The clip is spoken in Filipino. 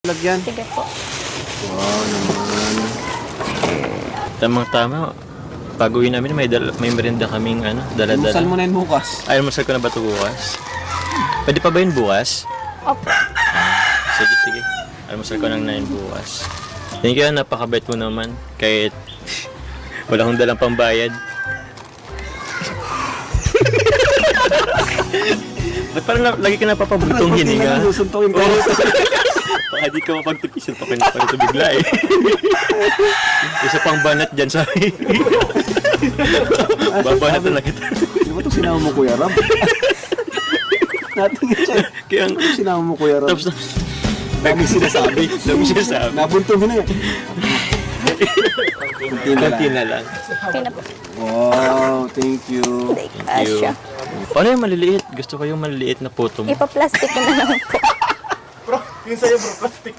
Lagyan. Sige po. Wow naman. Tamang-tama. Pag-uwi namin, may merienda kaming dala-dala. Almusal mo na yun bukas. Ay, almusal ko na ba ito bukas? Pwede pa ba yun bukas? Opo. Sige. Almusal ko lang na yun bukas. Thank you, napakabait mo naman. Kahit wala akong dalang pambayad. Ba't parang lagi ka napapabutong hininga? Susuntukin ko. Baka di ka mapagtipis yung token pa ito bigla eh. Isa pang banat dyan sa babanat na lang kita. Di ba ito sinama mo, Kuya Ram? Natingin siya. Kaya ang Sinama mo, Kuya Ram. tapos na. Daming sinasabi. Nabuntong na yan. Kunti na lang. Okay na po. Wow, thank you. Asya. Ano yung maliliit? Gusto ko yung maliliit na photo mo. Ipa-plastic ko na lang po. Bro, yung sa'yo bro, plastic.